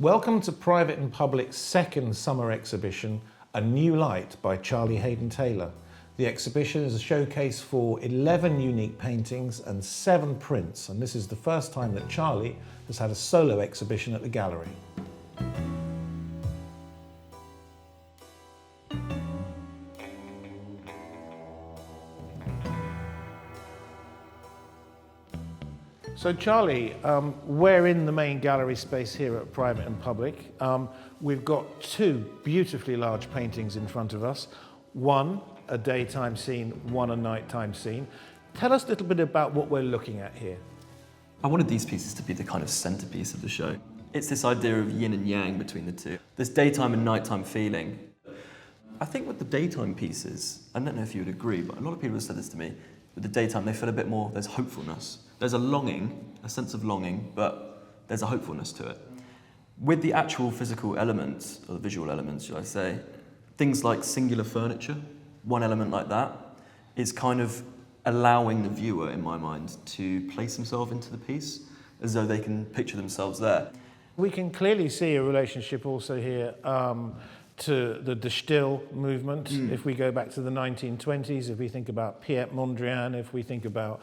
Welcome to Private and Public's second summer exhibition, A New Light by Charlie Hayden Taylor. The exhibition is a showcase for 11 unique paintings and 7 prints, and this is the first time that Charlie has had a solo exhibition at the gallery. So Charlie, we're in the main gallery space here at Private and Public. We've got 2 beautifully large paintings in front of us. One, a daytime scene, one a nighttime scene. Tell us a little bit about what we're looking at here. I wanted these pieces to be the kind of centerpiece of the show. It's this idea of yin and yang between the two, this daytime and nighttime feeling. I think with the daytime pieces, I don't know if you would agree, but a lot of people have said this to me, with the daytime they feel a bit more, there's hopefulness. There's a longing, a sense of longing, but there's a hopefulness to it. With the actual physical elements, or the visual elements, should I say, things like singular furniture, one element like that, is kind of allowing the viewer, in my mind, to place themselves into the piece as though they can picture themselves there. We can clearly see a relationship also here to the De Stijl movement. If we go back to the 1920s, if we think about Piet Mondrian, if we think about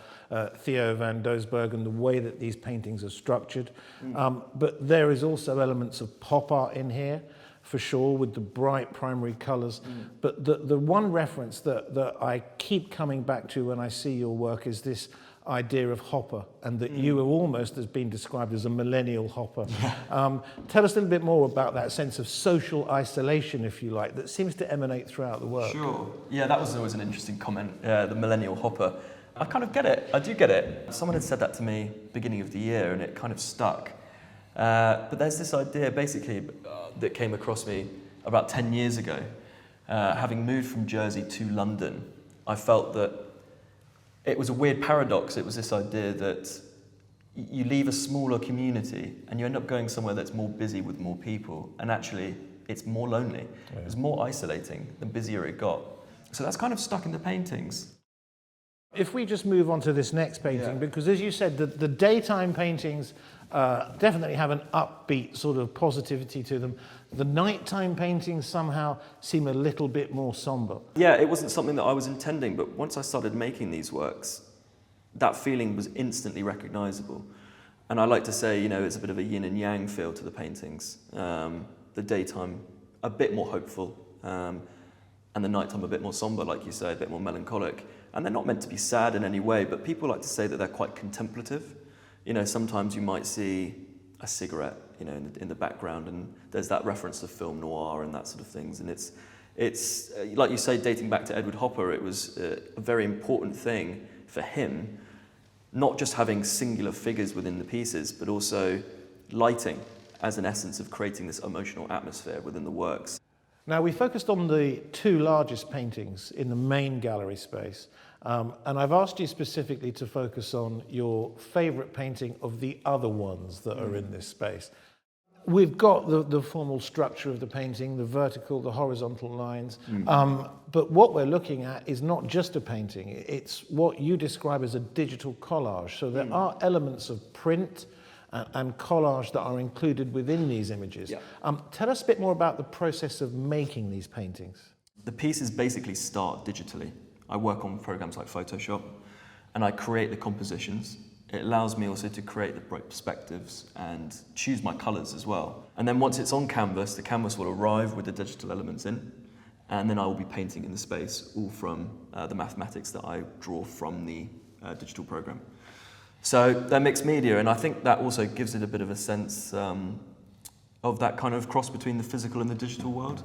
Theo van Doesburg and the way that these paintings are structured. But there is also elements of pop art in here, for sure, with the bright primary colours. But the one reference that I keep coming back to when I see your work is this idea of Hopper, and that you are almost as being described as a millennial Hopper. Tell us a little bit more about that sense of social isolation, if you like, that seems to emanate throughout the work. Sure. Yeah, that was always an interesting comment, the millennial Hopper. I kind of get it. I do get it. Someone had said that to me beginning of the year, and it kind of stuck. But there's this idea, basically, that came across me about 10 years ago. Having moved from Jersey to London, I felt that it was a weird paradox. It was this idea that you leave a smaller community and you end up going somewhere that's more busy with more people, and actually it's more lonely. Yeah. It was more isolating the busier it got. So that's kind of stuck in the paintings. If we just move on to this next painting, because as you said, the daytime paintings definitely have an upbeat sort of positivity to them. The nighttime paintings somehow seem a little bit more somber. Yeah, it wasn't something that I was intending, but once I started making these works, that feeling was instantly recognizable. And I like to say, it's a bit of a yin and yang feel to the paintings. The daytime, a bit more hopeful, and the nighttime a bit more somber, like you say, a bit more melancholic. And they're not meant to be sad in any way, but people like to say that they're quite contemplative. Sometimes you might see a cigarette, in the background, and there's that reference to film noir and that sort of things. And it's like you say, dating back to Edward Hopper, it was a very important thing for him, not just having singular figures within the pieces, but also lighting as an essence of creating this emotional atmosphere within the works. Now, we focused on the 2 largest paintings in the main gallery space, and I've asked you specifically to focus on your favourite painting of the other ones that are in this space. We've got the formal structure of the painting, the vertical, the horizontal lines, but what we're looking at is not just a painting, it's what you describe as a digital collage. So there are elements of print and collage that are included within these images. Yeah. Tell us a bit more about the process of making these paintings. The pieces basically start digitally. I work on programs like Photoshop, and I create the compositions. It allows me also to create the bright perspectives and choose my colours as well. And then once it's on canvas, the canvas will arrive with the digital elements in, and then I will be painting in the space, all from the mathematics that I draw from the digital program. So they're mixed media, and I think that also gives it a bit of a sense of that kind of cross between the physical and the digital world.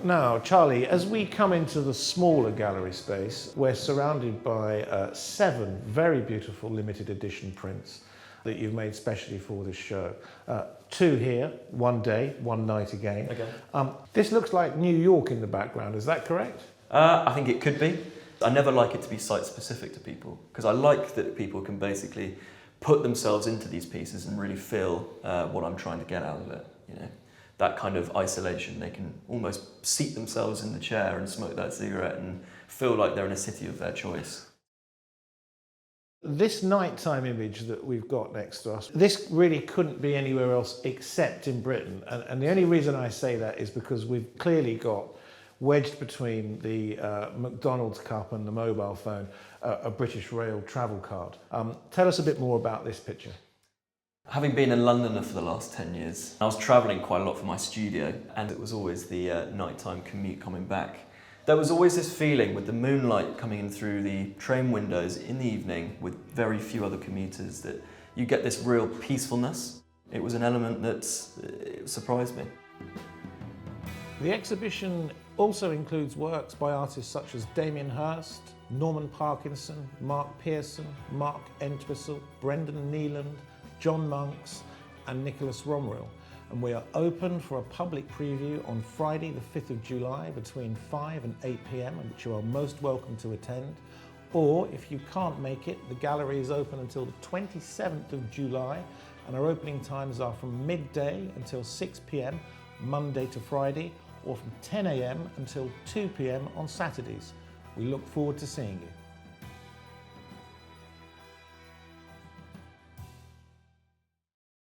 Now, Charlie, as we come into the smaller gallery space, we're surrounded by 7 very beautiful limited edition prints that you've made specially for this show. 2 here, one day, one night again. Okay. This looks like New York in the background, is that correct? I think it could be. I never like it to be site-specific to people, because I like that people can basically put themselves into these pieces and really feel what I'm trying to get out of it. You know, that kind of isolation. They can almost seat themselves in the chair and smoke that cigarette and feel like they're in a city of their choice. This nighttime image that we've got next to us, this really couldn't be anywhere else except in Britain. And the only reason I say that is because we've clearly got wedged between the McDonald's cup and the mobile phone, a British Rail travel card. Tell us a bit more about this picture. Having been a Londoner for the last 10 years, I was travelling quite a lot for my studio, and it was always the nighttime commute coming back. There was always this feeling with the moonlight coming in through the train windows in the evening with very few other commuters that you get this real peacefulness. It was an element that surprised me. The exhibition also includes works by artists such as Damien Hirst, Norman Parkinson, Mark Pearson, Mark Entwistle, Brendan Neeland, John Monks and Nicholas Romerill. And we are open for a public preview on Friday the 5th of July between 5 and 8 p.m, which you are most welcome to attend. Or if you can't make it, the gallery is open until the 27th of July and our opening times are from midday until 6 p.m, Monday to Friday, or from 10 a.m. until 2 p.m. on Saturdays. We look forward to seeing you.